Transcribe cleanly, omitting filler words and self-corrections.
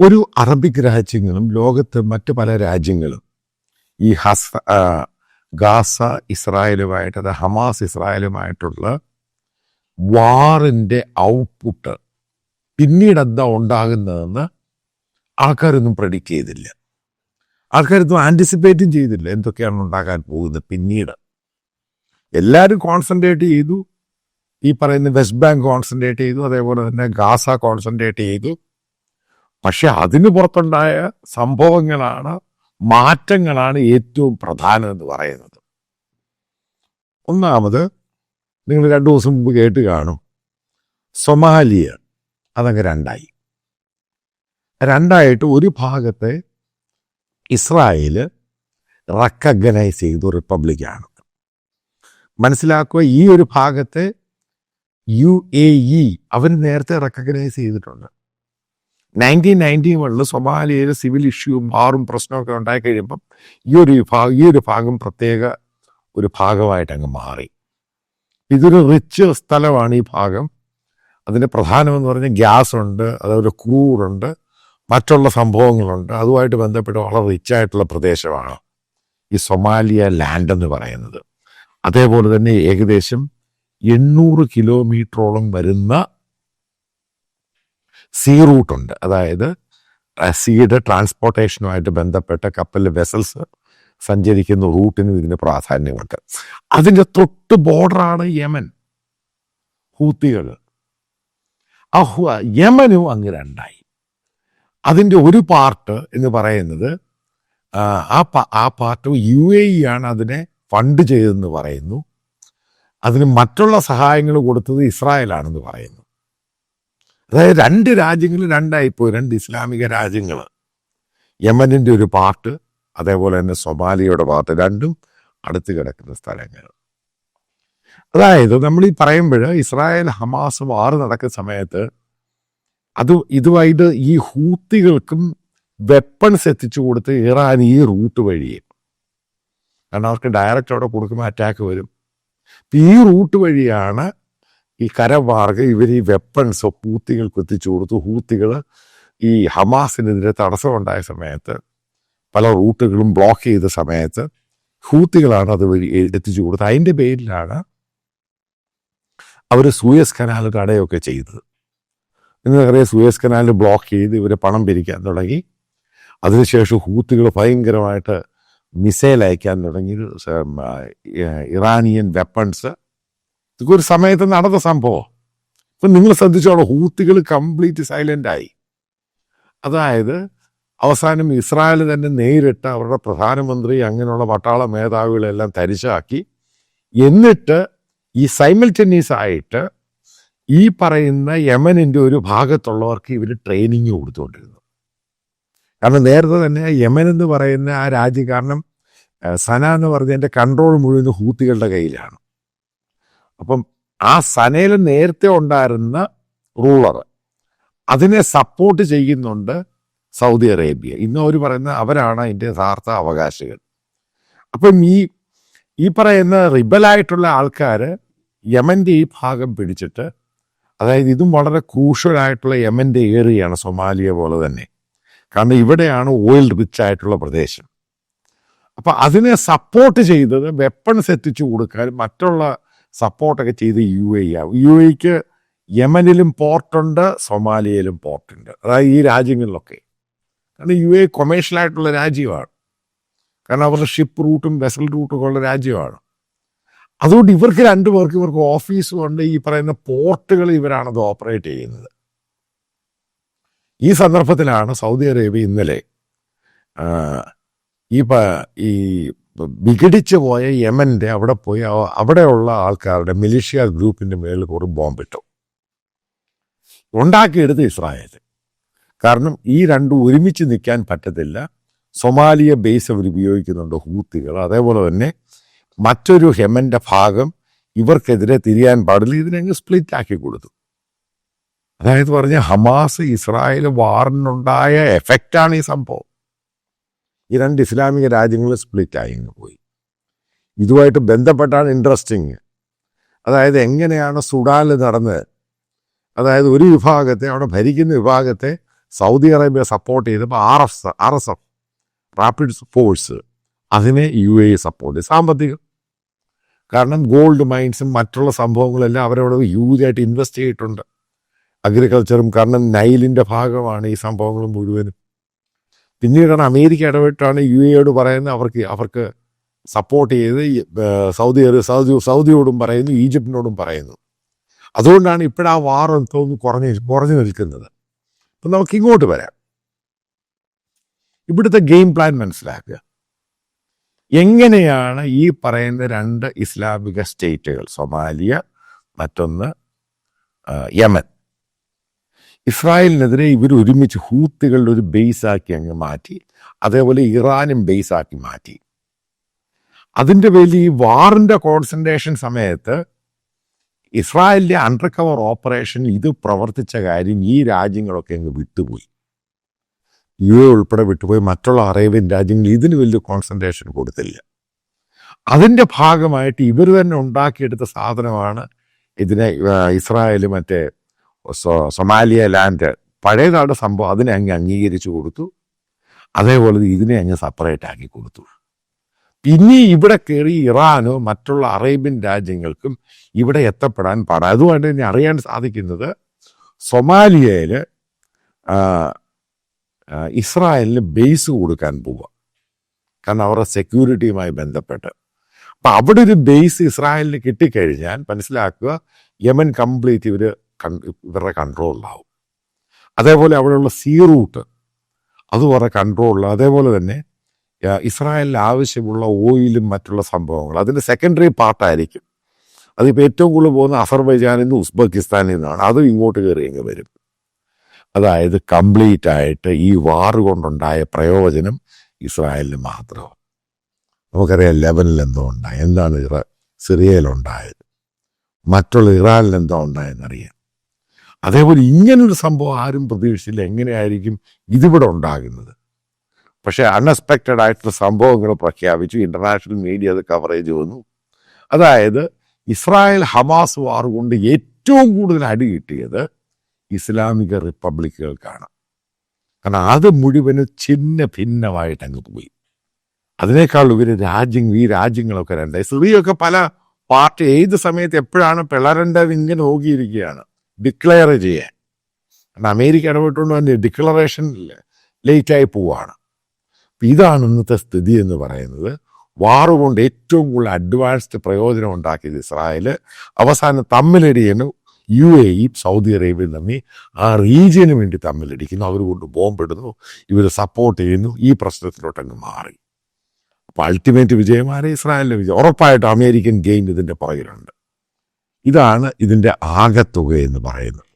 ഒരു അറബിക് രാജ്യങ്ങളും ലോകത്ത് മറ്റ് പല രാജ്യങ്ങളും ഈ ഗാസ ഇസ്രായേലുമായിട്ട്, അത് ഹമാസ് ഇസ്രായേലുമായിട്ടുള്ള വാറിൻ്റെ ഔട്ട്പുട്ട് പിന്നീട് എന്താ ഉണ്ടാകുന്നതെന്ന് ആൾക്കാരൊന്നും പ്രെഡിക്റ്റ് ചെയ്തില്ല. ആൾക്കാരൊന്നും ആൻറ്റിസിപ്പേറ്റും ചെയ്തില്ല എന്തൊക്കെയാണ് ഉണ്ടാകാൻ പോകുന്നത്. പിന്നീട് എല്ലാവരും കോൺസെൻട്രേറ്റ് ചെയ്തു, ഈ പറയുന്ന വെസ്റ്റ് ബാങ്ക് കോൺസെൻട്രേറ്റ് ചെയ്തു, അതേപോലെ തന്നെ ഗാസ കോൺസെൻട്രേറ്റ് ചെയ്തു. പക്ഷെ അതിന് പുറത്തുണ്ടായ സംഭവങ്ങളാണ്, മാറ്റങ്ങളാണ് ഏറ്റവും പ്രധാനം എന്ന് പറയുന്നത്. ഒന്നാമത്, നിങ്ങൾ 2 ദിവസം മുമ്പ് കേട്ട് കാണും, സൊമാലിയ അതങ്ങ് രണ്ടായിട്ട് ഒരു ഭാഗത്തെ ഇസ്രായേൽ റെക്കഗ്നൈസ് ചെയ്തു റിപ്പബ്ലിക്കാണ്. മനസ്സിലാക്കുക, ഈ ഒരു ഭാഗത്തെ UAE അവർ നേരത്തെ റെക്കഗ്നൈസ് ചെയ്തിട്ടുണ്ട്. 1991 സൊമാലിയയിൽ സിവിൽ ഇഷ്യൂവും വാറും പ്രശ്നമൊക്കെ ഉണ്ടായി കഴിയുമ്പം ഈ ഒരു ഭാഗം പ്രത്യേക ഒരു ഭാഗമായിട്ട് അങ്ങ് മാറി. ഇതൊരു റിച്ച് സ്ഥലമാണ് ഈ ഭാഗം. അതിൻ്റെ പ്രധാനമെന്ന് പറഞ്ഞാൽ ഗ്യാസ് ഉണ്ട്, അതേപോലെ ക്രൂഡുണ്ട്, മറ്റുള്ള സംഭവങ്ങളുണ്ട്. അതുമായിട്ട് ബന്ധപ്പെട്ട് വളരെ റിച്ചായിട്ടുള്ള പ്രദേശമാണ് ഈ സൊമാലിയ ലാൻഡ് എന്ന് പറയുന്നത്. അതേപോലെ തന്നെ ഏകദേശം 800 കിലോമീറ്ററോളം വരുന്ന സീ റൂട്ടുണ്ട്. അതായത് സീയുടെ ട്രാൻസ്പോർട്ടേഷനുമായിട്ട് ബന്ധപ്പെട്ട കപ്പൽ വെസൽസ് സഞ്ചരിക്കുന്ന റൂട്ടിനും ഇതിന് പ്രാധാന്യമുണ്ട്. അതിൻ്റെ തൊട്ട് ബോർഡറാണ് യമൻ, ഹൂത്തികൾ. യമനും അങ്ങ് രണ്ടായി. അതിൻ്റെ ഒരു പാർട്ട് എന്ന് പറയുന്നത് ആ പാർട്ട് UAE ആണ് അതിനെ ഫണ്ട് ചെയ്തതെന്ന് പറയുന്നു. അതിന് മറ്റുള്ള സഹായങ്ങൾ കൊടുത്തത് ഇസ്രായേലാണെന്ന് പറയുന്നു. അതായത് 2 രാജ്യങ്ങൾ രണ്ടായിപ്പോയി, 2 ഇസ്ലാമിക രാജ്യങ്ങൾ. യമനിൻ്റെ ഒരു പാർട്ട്, അതേപോലെ തന്നെ സൊമാലിയയുടെ പാർട്ട്, രണ്ടും അടുത്ത് കിടക്കുന്ന സ്ഥലങ്ങൾ. അതായത് നമ്മൾ ഈ പറയുമ്പോൾ ഇസ്രായേൽ ഹമാസ് വാർ നടക്കുന്ന സമയത്ത് ഇതുമായിട്ട് ഈ ഹൂത്തികൾക്കും വെപ്പൺസ് എത്തിച്ചു കൊടുത്ത് ഇറാൻ ഈ റൂട്ട് വഴിയെ, കാരണം അവർക്ക് ഡയറക്റ്റ് അവിടെ കൊടുക്കുമ്പോൾ അറ്റാക്ക് വരും. ഈ റൂട്ട് വഴിയാണ് ഈ കരമാർഗം ഇവർ ഈ വെപ്പൺസ് ഹൂത്തികൾക്ക് എത്തിച്ചു കൊടുത്തു. ഹൂത്തികൾ ഈ ഹമാസിനെതിരെ തടസ്സമുണ്ടായ സമയത്ത്, പല റൂട്ടുകളും ബ്ലോക്ക് ചെയ്ത സമയത്ത് ഹൂത്തികളാണ് അത് വഴി എത്തിച്ചു കൊടുത്തത്. അതിൻ്റെ പേരിലാണ് അവർ സൂയസ് കനാൽ തടയൊക്കെ ചെയ്തത്. നിങ്ങൾക്കറിയാം, സൂയസ് കനാൽ ബ്ലോക്ക് ചെയ്ത് ഇവരെ പണം പിരിക്കാൻ തുടങ്ങി. അതിനുശേഷം ഹൂത്തികൾ ഭയങ്കരമായിട്ട് മിസൈൽ അയക്കാൻ തുടങ്ങി, ഇറാനിയൻ വെപ്പൺസ്. ഇതൊക്കെ ഒരു സമയത്ത് നടന്ന സംഭവം. ഇപ്പം നിങ്ങൾ ശ്രദ്ധിച്ചോളൂ, ഹൂത്തികൾ കംപ്ലീറ്റ് സൈലൻ്റായി. അതായത് അവസാനം ഇസ്രായേൽ തന്നെ നേരിട്ട് അവരുടെ പ്രധാനമന്ത്രി അങ്ങനെയുള്ള പട്ടാള മേധാവികളെല്ലാം തരിശാക്കി. എന്നിട്ട് ഈ സൈമൾട്ടേനിയസ് ആയിട്ട് ഈ പറയുന്ന യമനിൻ്റെ ഒരു ഭാഗത്തുള്ളവർക്ക് ഇവർ ട്രെയിനിങ് കൊടുത്തുകൊണ്ടിരുന്നു. കാരണം നേരത്തെ തന്നെ യമൻ എന്ന് പറയുന്ന ആ രാജ്യം, കാരണം സന എന്ന് പറഞ്ഞതിൻ്റെ കൺട്രോൾ മുഴുവൻ ഹൂത്തികളുടെ കയ്യിലാണ്. അപ്പം ആ സനയിൽ നേരത്തെ ഉണ്ടായിരുന്ന റൂളർ അതിനെ സപ്പോർട്ട് ചെയ്യുന്നുണ്ട് സൗദി അറേബ്യ. ഇന്ന് അവർ പറയുന്ന അവരാണ് അതിൻ്റെ യഥാർത്ഥ അവകാശികൾ. അപ്പം ഈ പറയുന്ന റിബലായിട്ടുള്ള ആൾക്കാർ യമൻ്റെ ഈ ഭാഗം പിടിച്ചിട്ട്, അതായത് ഇതും വളരെ ക്രൂഷ്യലായിട്ടുള്ള യമൻ്റെ ഏരിയയാണ്, സൊമാലിയ പോലെ തന്നെ. കാരണം ഇവിടെയാണ് ഓയിൽ റിച്ച് ആയിട്ടുള്ള പ്രദേശം. അപ്പം അതിനെ സപ്പോർട്ട് ചെയ്തത് വെപ്പൺസ് എത്തിച്ചു കൊടുക്കാൻ മറ്റുള്ള സപ്പോർട്ടൊക്കെ ചെയ്ത് UAE യമനിലും പോർട്ടുണ്ട്, സൊമാലിയയിലും പോർട്ടുണ്ട്. അതായത് ഈ രാജ്യങ്ങളിലൊക്കെ. കാരണം UAE കൊമേഴ്ഷ്യലായിട്ടുള്ള രാജ്യമാണ്. കാരണം അവരുടെ ഷിപ്പ് റൂട്ടും വെസൽ റൂട്ടും ഉള്ള രാജ്യമാണ്. അതുകൊണ്ട് ഇവർക്ക് 2 പേർക്ക് ഇവർക്ക് ഓഫീസും ഉണ്ട്. ഈ പറയുന്ന പോർട്ടുകൾ ഇവരാണത് ഓപ്പറേറ്റ് ചെയ്യുന്നത്. ഈ സന്ദർഭത്തിലാണ് സൗദി അറേബ്യ ഇന്നലെ ഈ വിഘടിച്ചു പോയ യമൻ്റെ അവിടെ പോയി അവിടെയുള്ള ആൾക്കാരുടെ മിലിഷ്യ ഗ്രൂപ്പിൻ്റെ മേളിൽ കുറേ ബോംബിട്ടു. ഉണ്ടാക്കിയെടുത്ത് ഇസ്രായേൽ. കാരണം ഈ 2 ഒരുമിച്ച് നിൽക്കാൻ പറ്റത്തില്ല. സൊമാലിയ ബേസ് അവർ ഉപയോഗിക്കുന്നുണ്ട് ഹൂത്തികൾ. അതേപോലെ തന്നെ മറ്റൊരു യമൻ്റെ ഭാഗം ഇവർക്കെതിരെ തിരിയാൻ പാടില്ല. ഇതിനങ്ങ് സ്പ്ലിറ്റ് ആക്കി കൊടുത്തു. അതായത് പറഞ്ഞാൽ ഹമാസ് ഇസ്രായേൽ വാറിനുണ്ടായ എഫക്റ്റാണ് ഈ സംഭവം. ഈ 2 ഇസ്ലാമിക രാജ്യങ്ങൾ സ്പ്ലിറ്റായി പോയി. ഇതുമായിട്ട് ബന്ധപ്പെട്ടാണ് ഇൻട്രസ്റ്റിങ്. അതായത് എങ്ങനെയാണ് സുഡാനിൽ നടന്നത്. അതായത് ഒരു വിഭാഗത്തെ, അവിടെ ഭരിക്കുന്ന വിഭാഗത്തെ സൗദി അറേബ്യ സപ്പോർട്ട് ചെയ്തപ്പോൾ RSF റാപ്പിഡ് ഫോഴ്സ് അതിനെ UAE സപ്പോർട്ട് ചെയ്തു. സാമ്പത്തികം, കാരണം ഗോൾഡ് മൈൻസും മറ്റുള്ള സംഭവങ്ങളെല്ലാം അവരവിടെ ഹ്യൂജായിട്ട് ഇൻവെസ്റ്റ് ചെയ്തിട്ടുണ്ട്. അഗ്രികൾച്ചറും, കാരണം നൈലിൻ്റെ ഭാഗമാണ് ഈ സംഭവങ്ങൾ മുഴുവനും. പിന്നീടാണ് അമേരിക്ക ഇടപെട്ടാണ് UAEയോട് പറയുന്നത് അവർക്ക് സപ്പോർട്ട് ചെയ്ത് സൗദിയോടും പറയുന്നു, ഈജിപ്തിനോടും പറയുന്നു. അതുകൊണ്ടാണ് ഇപ്പോഴാ വാർ എന്തോന്ന് കുറഞ്ഞു നിൽക്കുന്നത്. അപ്പം നമുക്ക് ഇങ്ങോട്ട് വരാം. ഇവിടുത്തെ ഗെയിം പ്ലാൻ മനസ്സിലാക്കുക. എങ്ങനെയാണ് ഈ പറയുന്ന 2 ഇസ്ലാമിക സ്റ്റേറ്റുകൾ, സൊമാലിയ, മറ്റൊന്ന് യമൻ, ഇസ്രായേലിനെതിരെ ഇവർ ഒരുമിച്ച് ഹൂത്തികളുടെ ഒരു ബേസാക്കി അങ്ങ് മാറ്റി, അതേപോലെ ഇറാനും ബേസാക്കി മാറ്റി. അതിൻ്റെ പേരിൽ ഈ വാറിൻ്റെ കോൺസെൻട്രേഷൻ സമയത്ത് ഇസ്രായേലിൻ്റെ അണ്ടർ കവർ ഓപ്പറേഷൻ ഇത് പ്രവർത്തിച്ച കാര്യം ഈ രാജ്യങ്ങളൊക്കെ അങ്ങ് വിട്ടുപോയി. UAE ഉൾപ്പെടെ വിട്ടുപോയി. മറ്റുള്ള അറേബ്യൻ രാജ്യങ്ങൾ ഇതിന് വലിയ കോൺസെൻട്രേഷൻ കൊടുത്തില്ല. അതിൻ്റെ ഭാഗമായിട്ട് ഇവർ തന്നെ ഉണ്ടാക്കിയെടുത്ത സാധനമാണ് ഇതിനെ ഇസ്രായേൽ മറ്റേ സൊമാലിയ ലാൻഡ് പഴയതാണ് സംഭവം, അതിനെ അങ്ങ് അംഗീകരിച്ചു കൊടുത്തു. അതേപോലെ ഇതിനെ അങ്ങ് സെപ്പറേറ്റ് ആക്കി കൊടുത്തു. പിന്നെ ഇവിടെ കയറി ഇറാനോ മറ്റുള്ള അറേബ്യൻ രാജ്യങ്ങൾക്കും ഇവിടെ എത്തപ്പെടാൻ പാടാം. അതുകൊണ്ട് തന്നെ അറിയാൻ സാധിക്കുന്നത് സൊമാലിയയിൽ ഇസ്രായേലിന് ബേസ് കൊടുക്കാൻ പോവുക, കാരണം അവരുടെ സെക്യൂരിറ്റിയുമായി ബന്ധപ്പെട്ട്. അപ്പം അവിടെ ഒരു ബേസ് ഇസ്രായേലിന് കിട്ടിക്കഴിഞ്ഞാൽ മനസ്സിലാക്കുക, യമൻ കംപ്ലീറ്റ് ഇവരുടെ കൺട്രോളിലാവും. അതേപോലെ അവിടെയുള്ള സീ റൂട്ട് അത് അവരുടെ കൺട്രോളിൽ. അതേപോലെ തന്നെ ഇസ്രായേലിന് ആവശ്യമുള്ള ഓയിലും മറ്റുള്ള സംഭവങ്ങൾ അതിൻ്റെ സെക്കൻഡറി പാർട്ടായിരിക്കും. അതിപ്പോൾ ഏറ്റവും കൂടുതൽ പോകുന്ന അസർബൈജാനിൽ നിന്ന് ഉസ്ബെക്കിസ്ഥാനിൽ നിന്നാണ്. അതും ഇങ്ങോട്ട് കയറി ഇങ്ങ് വരും. അതായത് കംപ്ലീറ്റ് ആയിട്ട് ഈ വാർ കൊണ്ടുണ്ടായ പ്രയോജനം ഇസ്രായേലിന് മാത്രമാണ്. നമുക്കറിയാം ലെബനിൽ എന്തോ ഉണ്ടായി, എന്താണ് സിറിയയിലുണ്ടായത്, മറ്റുള്ള ഇറാനിൽ എന്തോ ഉണ്ടായെന്നറിയാം. അതേപോലെ ഇങ്ങനൊരു സംഭവം ആരും പ്രതീക്ഷിച്ചില്ല, എങ്ങനെയായിരിക്കും ഇതിവിടെ ഉണ്ടാകുന്നത്. പക്ഷേ അൺഎക്സ്പെക്റ്റഡ് ആയിട്ടുള്ള സംഭവങ്ങൾ പ്രഖ്യാപിച്ചു. ഇൻ്റർനാഷണൽ മീഡിയ അത് കവറേജ് വന്നു. അതായത് ഇസ്രായേൽ ഹമാസ് വാർ കൊണ്ട് ഏറ്റവും കൂടുതൽ അടി കിട്ടിയത് ഇസ്ലാമിക റിപ്പബ്ലിക്കുകൾക്കാണ്. കാരണം അത് മുഴുവനും ഛിന്ന ഭിന്നമായിട്ട് അങ്ങ് പോയി. അതിനേക്കാൾ ഈ രാജ്യങ്ങളൊക്കെ രണ്ടായി. സിറിയൊക്കെ പല പാർട്ടി ഏത് സമയത്ത് എപ്പോഴാണ് പിളരേണ്ടത് ഇങ്ങനെ നോക്കിയിരിക്കുകയാണ് ഡിക്ലെയർ ചെയ്യാൻ. കാരണം അമേരിക്ക ഇടപെട്ടുകൊണ്ട് തന്നെ ഡിക്ലറേഷൻ ലേറ്റായി പോവുകയാണ്. ഇതാണ് ഇന്നത്തെ സ്ഥിതി എന്ന് പറയുന്നത്. വാറുകൊണ്ട് ഏറ്റവും കൂടുതൽ അഡ്വാൻസ്ഡ് പ്രയോജനം ഉണ്ടാക്കിയത് ഇസ്രായേൽ. അവസാനം തമ്മിലടിയാണ് UAE സൗദി അറേബ്യയും തമ്മിൽ ആ റീജിയന് വേണ്ടി തമ്മിലടിക്കുന്നു. അവർ കൊണ്ട് ബോംബിടുന്നു, ഇവർ സപ്പോർട്ട് ചെയ്യുന്നു. ഈ പ്രശ്നത്തിലോട്ടങ്ങ് മാറി. അപ്പോൾ അൾട്ടിമേറ്റ് വിജയമാരെ ഇസ്രായേലിൻ്റെ വിജയം. ഉറപ്പായിട്ടും അമേരിക്കൻ ഗെയിം ഇതിൻ്റെ പുറകിലുണ്ട്. ഇതാണ് ഇതിൻ്റെ ആകത്തുക എന്ന് പറയുന്നത്.